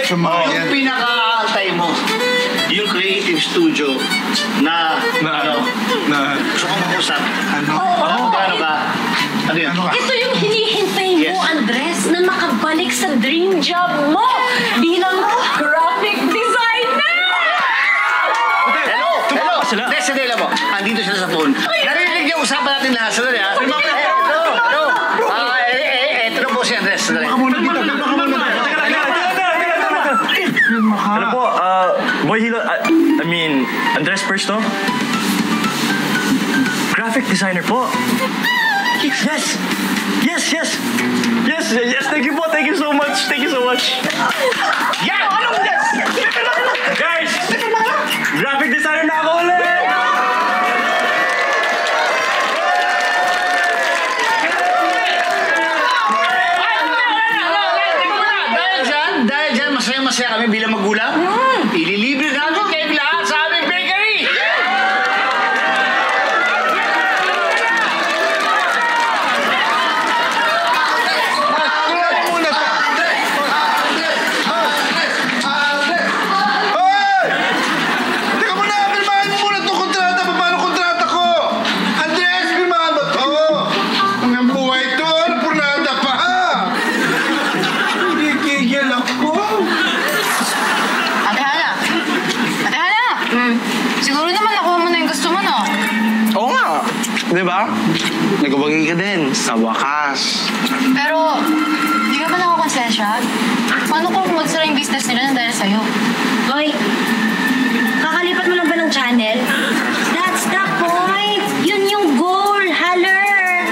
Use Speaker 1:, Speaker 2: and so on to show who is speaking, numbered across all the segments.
Speaker 1: Yung pinaka-aantay mo, yung creative studio na gusto kong mag-usap. Ano ba? Ano yun?
Speaker 2: Ito yung hinihintay mo, Andres, na makabalik sa dream job mo bilang graphic designer!
Speaker 1: Hello! Sandali mo. Andito sila sa phone. Narinig yung usapan natin lahat. Sandali ha. Hello! Ito na po si Andres. Sandali.
Speaker 3: Ano po, Boy Hilo, Andres Persto? Graphic designer po. Yes, thank you po, thank you so much.
Speaker 1: Yan! Anong yes?
Speaker 3: Guys, graphic designer na ako ulit!
Speaker 1: Dahil dyan, masaya kami bilang magulang. Ililibre namin kayo lahat sa aming bakery!
Speaker 4: Diba? Nagabagay ka din, sa wakas.
Speaker 2: Pero, di ka ba nakakonsensya? Paano kung magsara yung business nila na dahil sa'yo?
Speaker 5: Hoy, kakalipat mo lang ba ng channel? That's the point! Yun yung goal, haller!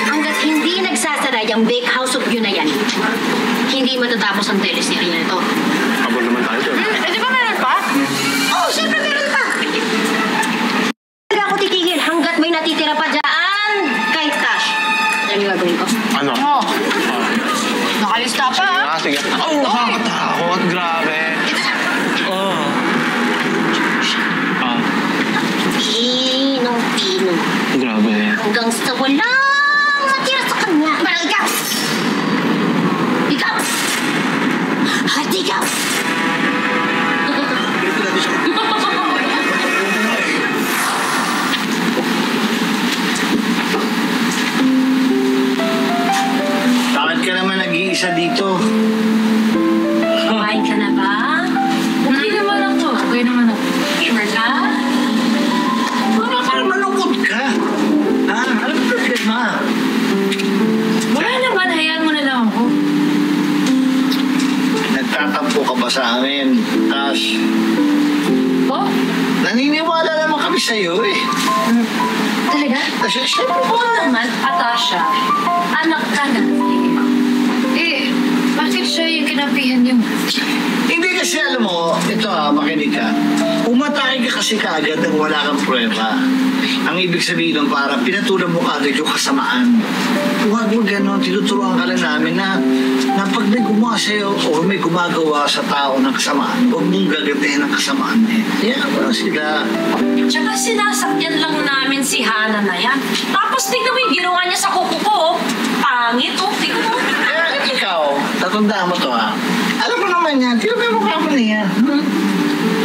Speaker 5: Hanggat hindi nagsasara yung bake house of yun na yan, hindi matatapos ang teleserye na ito.
Speaker 3: Abol naman tayo dyan.
Speaker 2: Di ba meron pa?
Speaker 5: Oo, syempre meron pa! Hindi ako titigil hanggat may natitira pa dyan. Kahit cash. Alam yung gagawin ko?
Speaker 4: Ano?
Speaker 2: Nakalista pa, ha?
Speaker 4: Sige. Nakakatakot. Grabe.
Speaker 5: Pinong-pino.
Speaker 4: Grabe.
Speaker 5: Hanggang sa walang matira sa kanya. Parang ikaw! Ikaw! At ikaw!
Speaker 1: Bakit ka naman nag-iisa dito?
Speaker 5: Kumain ka na ba?
Speaker 2: Okay naman ako. Sure ka?
Speaker 1: Parang malungkot ka. Alam mo problema.
Speaker 2: Wala naman. Hayaan mo na lang ako.
Speaker 1: Nagtatampo ka ba sa amin, Tash?
Speaker 2: Oh?
Speaker 1: Naniniwala naman kami sa'yo eh.
Speaker 2: Talaga?
Speaker 1: Siyempre po.
Speaker 2: Oo naman, Atasha. Anak ka na. Bakit siya yung kinapihan niyo?
Speaker 1: Hindi kasi alam mo, ito makinig ka. Umatake ka kasi kaagad nang wala kang pruweba. Ang ibig sabihin nun, parang pinatulan mo kaagad yung kasamaan. Huwag mo gano'n, tinuturuan ka lang namin na pag may gumawa sa'yo o may gumagawa sa tao ng kasamaan, huwag mong gagantihin ng kasamaan eh. Kaya wala sila.
Speaker 2: Tsaka sinasakyan lang namin si Hana na yan. Tapos tignan mo yung ginawa niya sa kuko ko. Pangit, tignan mo.
Speaker 1: Ikaw, tatandaan mo to ha. Alam mo naman yan, tira mo yung mukha mo niya.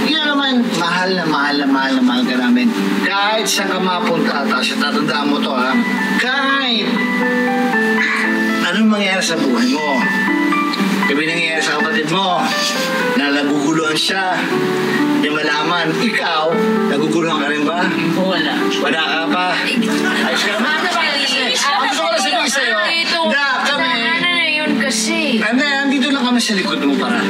Speaker 1: Yan naman, mahal ka namin. Kahit saan ka mapunta, Tasha, tatandaan mo to ha. Kahit anong mangyayari sa buhay mo. Kami nangyayari sa kapatid mo, na naguguluhan siya, yung malaman, ikaw, naguguluhan ka rin ba?
Speaker 2: Wala.
Speaker 1: Wala ka pa? Ayos ka naman. Ang gusto ko na sabihin sa'yo, na kami,
Speaker 2: kasi.
Speaker 1: andito lang kami sa likod mo para